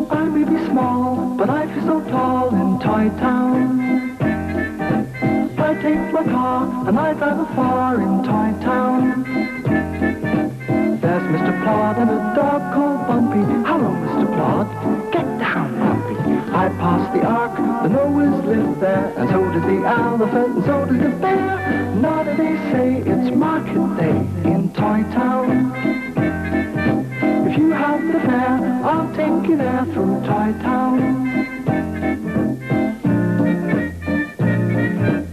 I may be small, but I feel so tall in Toy Town. I take my car and I drive afar in Toy Town. There's Mr. Plod and a dog called Bumpy. Hello, Mr. Plod. Get down, Bumpy. I pass the Ark, the Noahs live there, and so does the elephant, and so does the bear. Noddy, they say it's market day in Toy Town. If you have the fare, I'll take you there through Toy Town.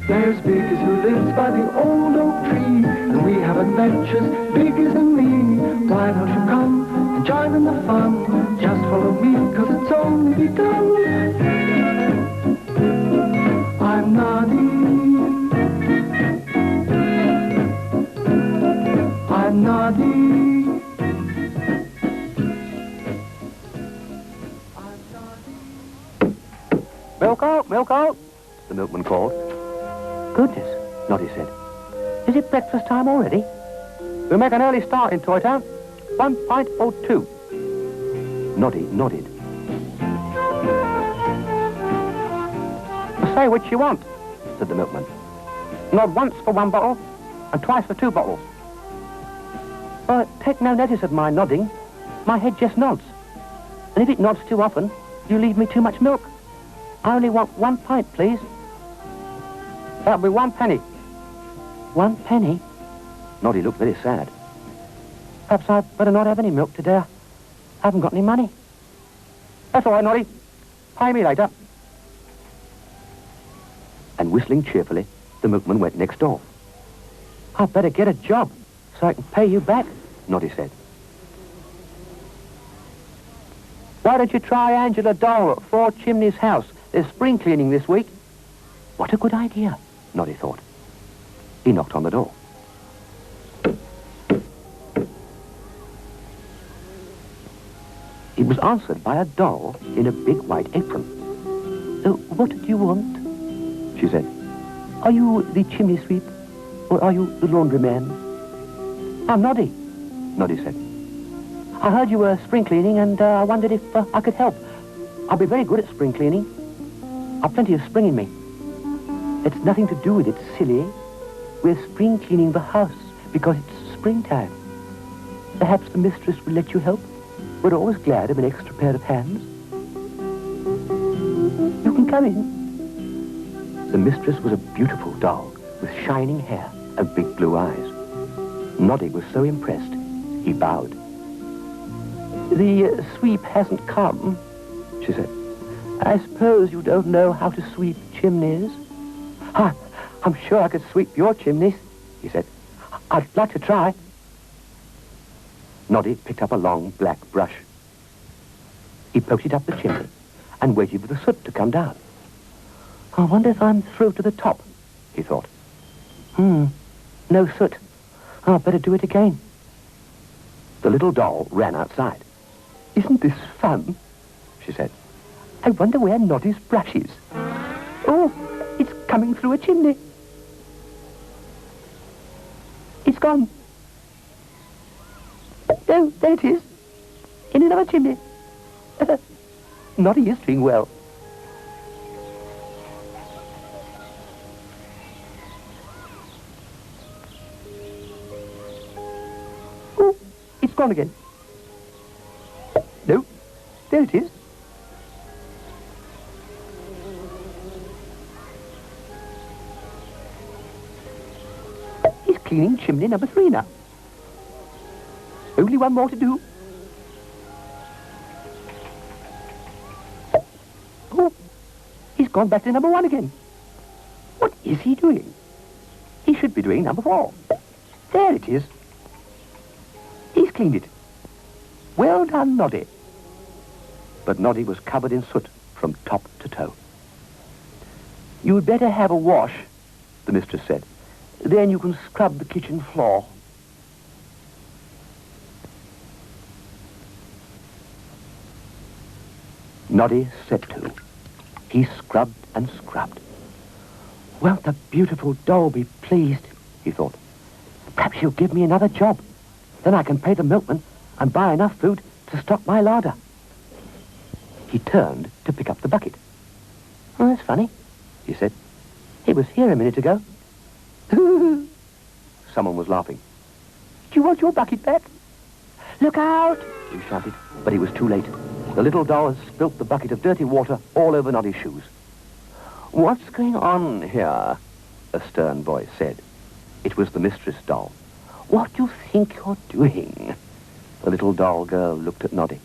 There's Biggers who lives by the old oak tree, and we have adventures, Biggers and me. Why don't you come and join in the fun? Just follow me, 'cause it's only begun. I'm Noddy. I'm Noddy. Milk out, the milkman called. Goodness, Noddy said. Is it breakfast time already? We'll make an early start in Toy Town. 1 pint or 2. Noddy nodded. Say which you want, said the milkman. Nod once for 1 bottle and twice for 2 bottles. Take no notice of my nodding. My head just nods. And if it nods too often, you leave me too much milk. I only want 1 pint, please. That'll be 1 penny. 1 penny? Noddy looked very sad. Perhaps I'd better not have any milk today. I haven't got any money. That's all right, Noddy. Pay me later. And whistling cheerfully, the milkman went next door. I'd better get a job so I can pay you back, Noddy said. Why don't you try Angela Dole at 4 Chimneys House? There's spring cleaning this week. What a good idea, Noddy thought. He knocked on the door. It was answered by a doll in a big white apron. What do you want? She said. Are you the chimney sweep? Or are you the laundryman? I'm Noddy, Noddy said. I heard you were spring cleaning and I wondered if I could help. I'll be very good at spring cleaning. I've plenty of spring in me. It's nothing to do with it, silly. We're spring cleaning the house because it's springtime. Perhaps the mistress will let you help. We're always glad of an extra pair of hands. You can come in. The mistress was a beautiful doll with shining hair and big blue eyes. Noddy was so impressed, he bowed. The sweep hasn't come, she said. I suppose you don't know how to sweep chimneys? I'm sure I could sweep your chimneys, he said. I'd like to try. Noddy picked up a long black brush. He poked it up the chimney and waited for the soot to come down. I wonder if I'm through to the top, he thought. No soot. I'll better do it again. The little doll ran outside. Isn't this fun? She said. I wonder where Noddy's brush is. Oh, it's coming through a chimney. It's gone. Oh, there it is. In another chimney. Noddy is doing well. Oh, it's gone again. No, there it is. He's cleaning chimney number 3 now. Only one more to do. Oh, he's gone back to number 1 again. What is he doing? He should be doing number 4. There it is. He's cleaned it. Well done, Noddy. But Noddy was covered in soot from top to toe. You'd better have a wash, the mistress said. Then you can scrub the kitchen floor. Noddy set to. He scrubbed and scrubbed. Won't the beautiful doll be pleased, he thought. Perhaps she'll give me another job. Then I can pay the milkman and buy enough food to stock my larder. He turned to pick up the bucket. Oh, that's funny, he said. It was here a minute ago. Someone was laughing. Do you want your bucket back? Look out, he shouted, but he was too late. The little doll had spilt the bucket of dirty water all over Noddy's shoes. What's going on here? A stern voice said. It was the mistress doll. What do you think you're doing? The little doll girl looked at Noddy.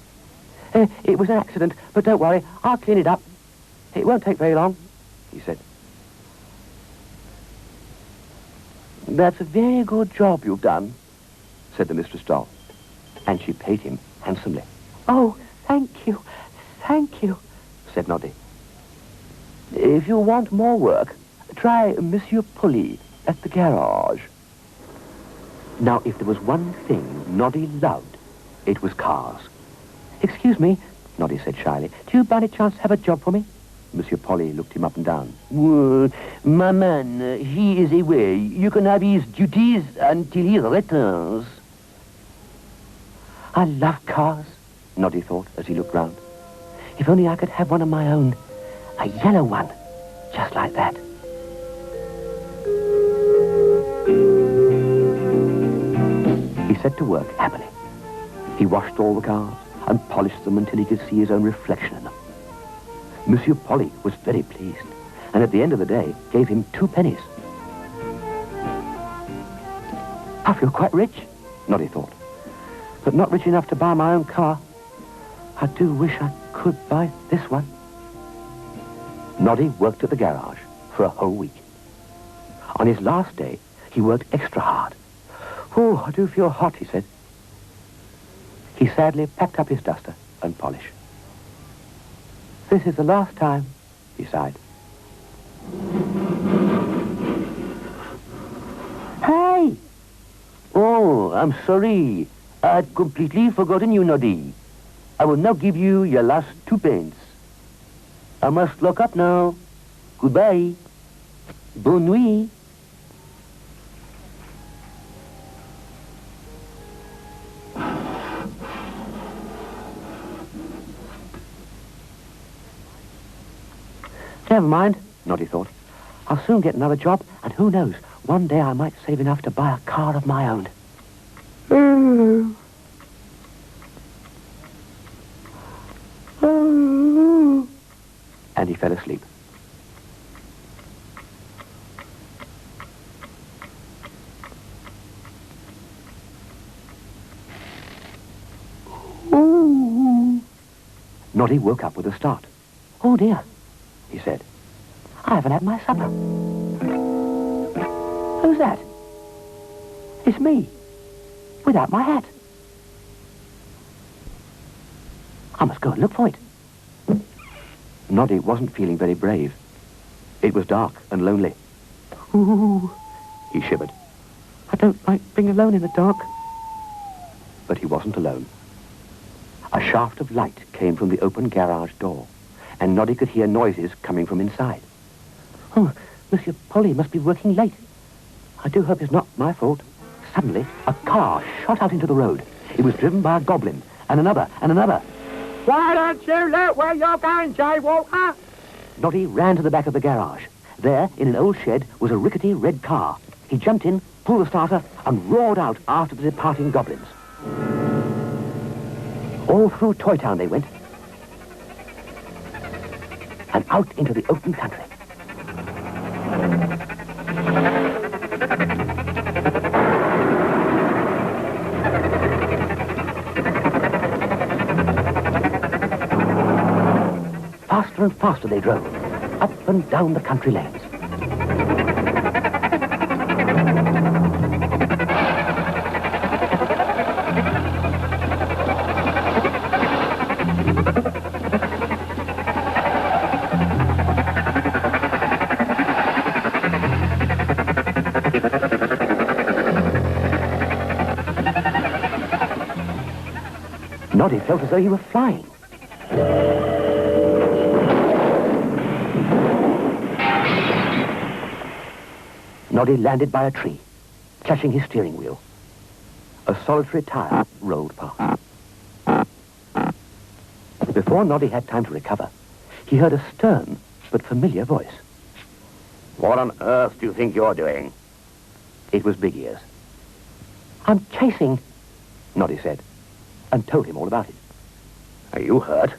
It was an accident, but don't worry, I'll clean it up. It won't take very long, he said. That's a very good job you've done, said the mistress doll, and she paid him handsomely. Oh, thank you, said Noddy. If you want more work, try Monsieur Pulley at the garage. Now, if there was one thing Noddy loved, it was cars. Excuse me, Noddy said shyly, do you by any chance have a job for me? Monsieur Polly looked him up and down. My man, he is away. You can have his duties until he returns. I love cars, Noddy thought as he looked round. If only I could have one of my own. A yellow one, just like that. He set to work happily. He washed all the cars and polished them until he could see his own reflection in them. Monsieur Polly was very pleased, and at the end of the day gave him 2 pennies. I feel quite rich, Noddy thought, but not rich enough to buy my own car. I do wish I could buy this one. Noddy worked at the garage for a whole week. On his last day, he worked extra hard. Oh, I do feel hot, he said. He sadly packed up his duster and polish. This is the last time, he sighed. Hey! Oh, I'm sorry. I'd completely forgotten you, Noddy. I will now give you your last 2 pence. I must lock up now. Goodbye. Bonne nuit. Never mind, Noddy thought. I'll soon get another job, and who knows, one day I might save enough to buy a car of my own. And he fell asleep. Noddy woke up with a start. Oh dear, he said. I haven't had my supper. Who's that? It's me, without my hat. I must go and look for it. Noddy wasn't feeling very brave. It was dark and lonely. Ooh, he shivered. I don't like being alone in the dark. But he wasn't alone. A shaft of light came from the open garage door, and Noddy could hear noises coming from inside. Oh, Monsieur Polly must be working late. I do hope it's not my fault. Suddenly, a car shot out into the road. It was driven by a goblin, and another, and another. Why don't you look where you're going, Jaywalker? Noddy ran to the back of the garage. There, in an old shed, was a rickety red car. He jumped in, pulled the starter, and roared out after the departing goblins. All through Toy Town they went, and out into the open country. Faster and faster they drove, up and down the country lanes. Noddy felt as though he were flying. Noddy landed by a tree, clutching his steering wheel. A solitary tire rolled past. Before Noddy had time to recover, he heard a stern but familiar voice. What on earth do you think you're doing? It was Big Ears. I'm chasing, Noddy said, and told him all about it. Are you hurt?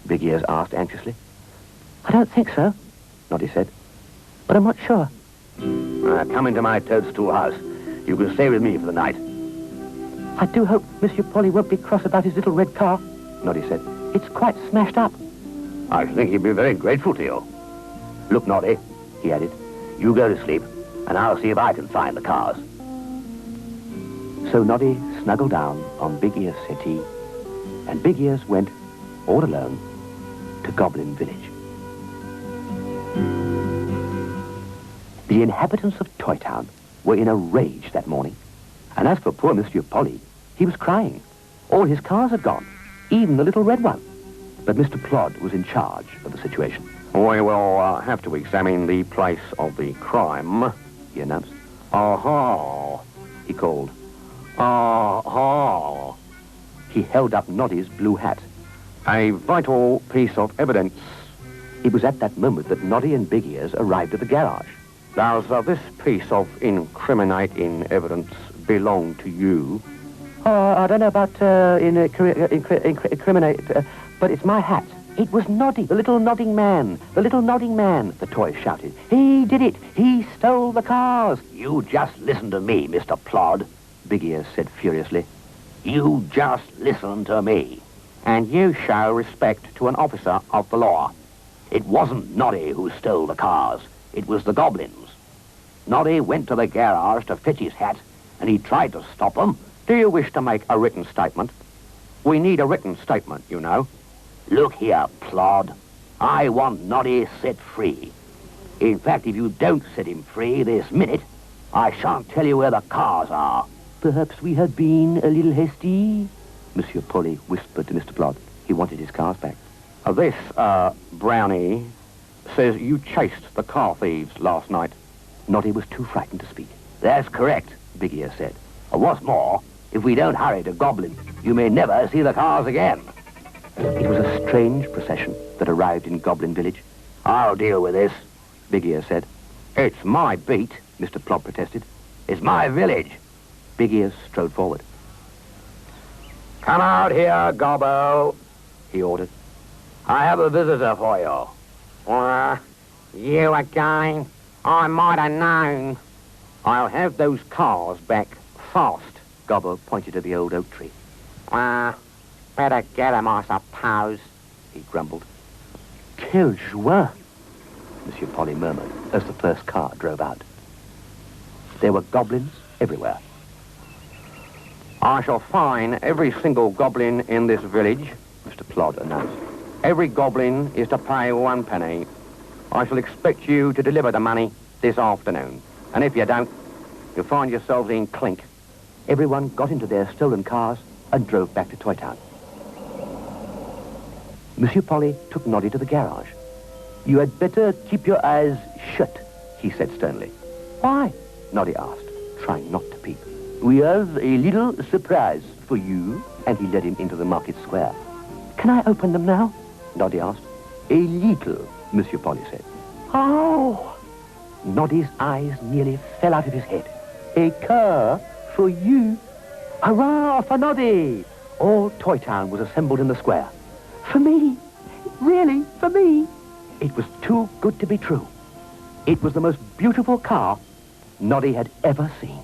Big Ears asked anxiously. I don't think so, Noddy said, but I'm not sure. Come into my toadstool house. You can stay with me for the night. I do hope Monsieur Polly won't be cross about his little red car, Noddy said. It's quite smashed up. I should think he'd be very grateful to you. Look, Noddy, he added, you go to sleep, and I'll see if I can find the cars. So Noddy snuggled down on Big Ears' settee, and Big Ears went, all alone, to Goblin Village. The inhabitants of Toy Town were in a rage that morning, and as for poor Monsieur Polly, he was crying. All his cars had gone, even the little red one. But Mr. Plod was in charge of the situation. We will have to examine the place of the crime, He announced. Aha, He called. aha. He held up Noddy's blue hat. A vital piece of evidence. It was at that moment that Noddy and Big Ears arrived at the garage. Does this piece of incriminating evidence belong to you? I don't know about incriminate, but it's my hat. It was Noddy, the little nodding man, the toy shouted. He did it. He stole the cars. You just listen to me, Mr. Plod, Big Ears said furiously. You just listen to me. And you show respect to an officer of the law. It wasn't Noddy who stole the cars. It was the goblins. Noddy went to the garage to fetch his hat, and he tried to stop them. Do you wish to make a written statement? We need a written statement, you know. Look here, Plod. I want Noddy set free. In fact, if you don't set him free this minute, I shan't tell you where the cars are. Perhaps we have been a little hasty, Monsieur Polly whispered to Mr. Plod. He wanted his cars back. This, Brownie, says you chased the car thieves last night. Noddy was too frightened to speak. That's correct, Big Ear said. And what's more, if we don't hurry to Goblin, you may never see the cars again. It was a strange procession that arrived in Goblin Village. I'll deal with this, Big Ear said. It's my beat, Mr. Plod protested. It's my village. Big Ears strode forward. Come out here, Gobbo, he ordered. I have a visitor for you. You again? I might have known. I'll have those cars back fast. Gobbo pointed to the old oak tree. Better get 'em, I suppose, he grumbled. Quelle joie, Monsieur Polly murmured as the first car drove out. There were goblins everywhere. I shall fine every single goblin in this village, Mr. Plod announced. Every goblin is to pay 1 penny. I shall expect you to deliver the money this afternoon. And if you don't, you'll find yourselves in clink. Everyone got into their stolen cars and drove back to Toy Town. Monsieur Polly took Noddy to the garage. You had better keep your eyes shut, he said sternly. Why? Noddy asked, trying not to peep. We have a little surprise for you, and he led him into the market square. Can I open them now? Noddy asked. A little, Monsieur Polly said. Oh! Noddy's eyes nearly fell out of his head. A car for you? Hurrah for Noddy! All Toy Town was assembled in the square. For me? Really? For me? It was too good to be true. It was the most beautiful car Noddy had ever seen.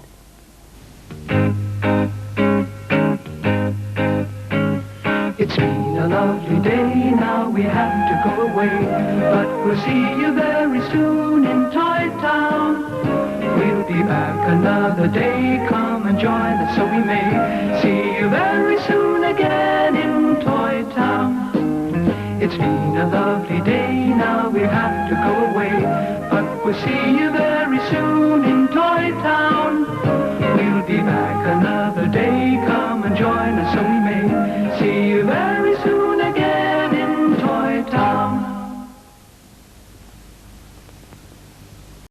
It's been a lovely day, now we have to go away. But we'll see you very soon in Toy Town. We'll be back another day, come and join us so we may see you very soon again in Toy Town. It's been a lovely day, now we have to go away. But we'll see you